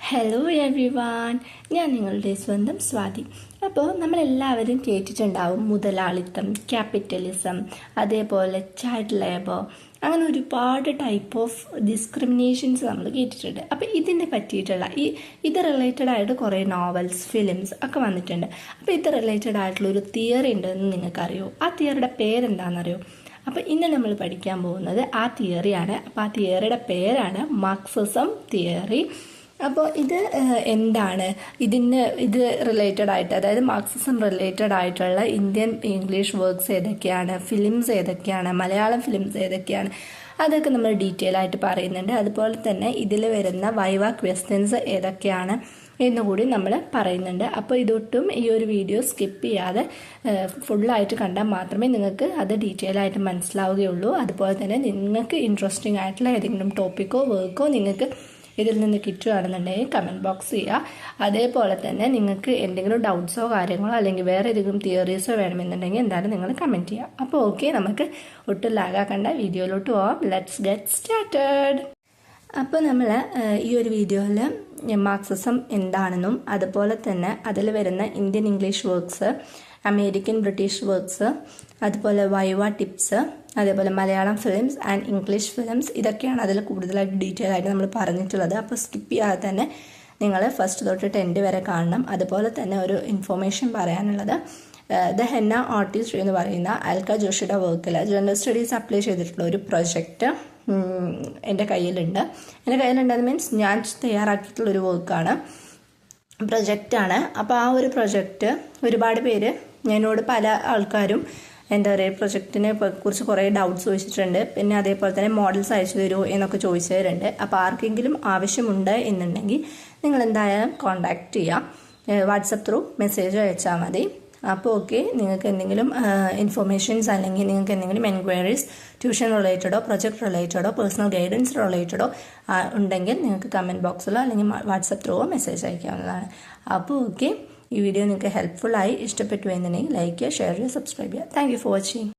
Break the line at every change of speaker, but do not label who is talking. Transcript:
Hello every one, ഞാൻ നിങ്ങളുടെ സ്വന്തം സ്വാതി. അപ്പോൾ നമ്മളെല്ലാവരും കേട്ടിട്ടുണ്ടാവും മുതലാളിത്തം, ക്യാപിറ്റലിസം, അതേപോലെ ചൈൽഡ് ലേബർ, അങ്ങനെ ഒരുപാട് ടൈപ്പ് ഓഫ് ഡിസ്ക്രിമിനേഷൻസ് നമ്മൾ കേട്ടിട്ടുണ്ട്. അപ്പോൾ ഇതിനെ പറ്റിയിട്ടുള്ള ഇത് റിലേറ്റഡ് ആയിട്ട് കുറേ നോവൽസ്, ഫിലിംസ് ഒക്കെ വന്നിട്ടുണ്ട്. അപ്പോൾ ഇത് റിലേറ്റഡ് ആയിട്ടുള്ള ഒരു തിയറി ഉണ്ടെന്ന് നിങ്ങൾക്കറിയോ? ആ തിയറിയുടെ പേരെന്താണെന്നറിയോ? അപ്പോൾ ഇന്ന് നമ്മൾ പഠിക്കാൻ പോകുന്നത് ആ തിയറിയാണ്. അപ്പോൾ ആ തിയറിയുടെ പേരാണ് മാർക്സിസം തിയറി. അപ്പോൾ ഇത് എന്താണ്, ഇത് റിലേറ്റഡ് ആയിട്ട്, അതായത് മാർക്സിസം റിലേറ്റഡ് ആയിട്ടുള്ള ഇന്ത്യൻ ഇംഗ്ലീഷ് വർക്ക്സ് ഏതൊക്കെയാണ്, ഫിലിംസ് ഏതൊക്കെയാണ്, മലയാളം ഫിലിംസ് ഏതൊക്കെയാണ്, അതൊക്കെ നമ്മൾ ഡീറ്റെയിൽ ആയിട്ട് പറയുന്നുണ്ട്. അതുപോലെ തന്നെ ഇതിൽ വരുന്ന വൈവ ക്വസ്റ്റ്യൻസ് ഏതൊക്കെയാണ് എന്നുകൂടി നമ്മൾ പറയുന്നുണ്ട്. അപ്പോൾ ഇതൊട്ടും ഈ ഒരു വീഡിയോ സ്കിപ്പ് ചെയ്യാതെ ഫുള്ളായിട്ട് കണ്ടാൽ മാത്രമേ നിങ്ങൾക്ക് അത് ഡീറ്റെയിൽ ആയിട്ട് മനസ്സിലാവുകയുള്ളൂ. അതുപോലെ തന്നെ നിങ്ങൾക്ക് ഇൻട്രസ്റ്റിംഗ് ആയിട്ടുള്ള ഏതെങ്കിലും ടോപ്പിക്കോ വർക്കോ നിങ്ങൾക്ക് ഇതിൽ നിന്ന് കിട്ടുകയാണെന്നുണ്ടെങ്കിൽ കമൻറ്റ് ബോക്സ് ചെയ്യുക. അതേപോലെ തന്നെ നിങ്ങൾക്ക് എന്തെങ്കിലും ഡൗട്ട്സോ കാര്യങ്ങളോ അല്ലെങ്കിൽ വേറെ ഏതെങ്കിലും തിയറീസോ വേണമെന്നുണ്ടെങ്കിൽ എന്തായാലും നിങ്ങൾ കമൻറ്റ് ചെയ്യുക. അപ്പോൾ ഓക്കെ, നമുക്ക് ഒട്ടും ലാഗാക്കണ്ട, വീഡിയോയിലോട്ട് പോവാം. Let's get started. അപ്പോൾ നമ്മൾ ഈ ഒരു വീഡിയോയിൽ മാർക്സിസം എന്താണെന്നും അതുപോലെ തന്നെ അതിൽ വരുന്ന Indian English works, American British works, അതുപോലെ വൈവ ടിപ്സ്, അതേപോലെ Malayalam films and English films, ഇതൊക്കെയാണ് അതിൽ കൂടുതലായിട്ട് ഡീറ്റെയിൽ ആയിട്ട് നമ്മൾ പറഞ്ഞിട്ടുള്ളത്. അപ്പോൾ സ്കിപ്പ് ചെയ്യാതെ തന്നെ നിങ്ങൾ ഫസ്റ്റ് തൊട്ട് 10 വരെ കാണണം. അതുപോലെ തന്നെ ഒരു ഇൻഫോർമേഷൻ പറയാനുള്ളത്, ദ ഹെന്ന ആർട്ടിസ്റ്റ് എന്ന് പറയുന്ന അൽക്ക ജോഷിയുടെ വർക്കിൽ ജനറൽ സ്റ്റഡീസ് അപ്ലൈ ചെയ്തിട്ടുള്ള ഒരു പ്രൊജക്റ്റ് എൻ്റെ കയ്യിലുണ്ട്. മീൻസ് ഞാൻ തയ്യാറാക്കിയിട്ടുള്ളൊരു വർക്കാണ്, പ്രൊജക്റ്റാണ്. അപ്പോൾ ആ ഒരു പ്രൊജക്റ്റ് ഒരുപാട് പേര് എന്നോട്, പല ആൾക്കാരും എന്താ പറയുക, പ്രൊജക്റ്റിനെ കുറിച്ച് കുറേ ഡൗട്ട്സ് ചോദിച്ചിട്ടുണ്ട്. പിന്നെ അതേപോലെ തന്നെ മോഡൽസ് അയച്ചു തരുമോ എന്നൊക്കെ ചോദിച്ചവരുണ്ട്. അപ്പോൾ ആർക്കെങ്കിലും ആവശ്യമുണ്ട് എന്നുണ്ടെങ്കിൽ നിങ്ങൾ എന്തായാലും കോൺടാക്റ്റ് ചെയ്യാം. വാട്സപ്പ് ത്രൂ മെസ്സേജ് അയച്ചാൽ മതി. അപ്പോൾ ഓക്കെ, നിങ്ങൾക്ക് എന്തെങ്കിലും ഇൻഫർമേഷൻസ് അല്ലെങ്കിൽ നിങ്ങൾക്ക് എന്തെങ്കിലും എൻക്വയറീസ് ട്യൂഷൻ റിലേറ്റഡോ പ്രൊജക്ട് റിലേറ്റഡോ പേഴ്സണൽ ഗൈഡൻസ് റിലേറ്റഡോ ഉണ്ടെങ്കിൽ നിങ്ങൾക്ക് കമൻറ്റ് ബോക്സിലോ അല്ലെങ്കിൽ വാട്സപ്പ് ത്രൂവോ മെസ്സേജ് അയക്കാവുന്നതാണ്. അപ്പോൾ ഓക്കെ, ഈ വീഡിയോ നിങ്ങൾക്ക് ഹെൽപ്ഫുള്ളായി ഇഷ്ടപ്പെട്ടു എന്നുണ്ടെങ്കിൽ ലൈക്ക് ചെയ്യുക, ഷെയർ ചെയ്യുക, സബ്സ്ക്രൈബ് ചെയ്യുക. Thank you for watching.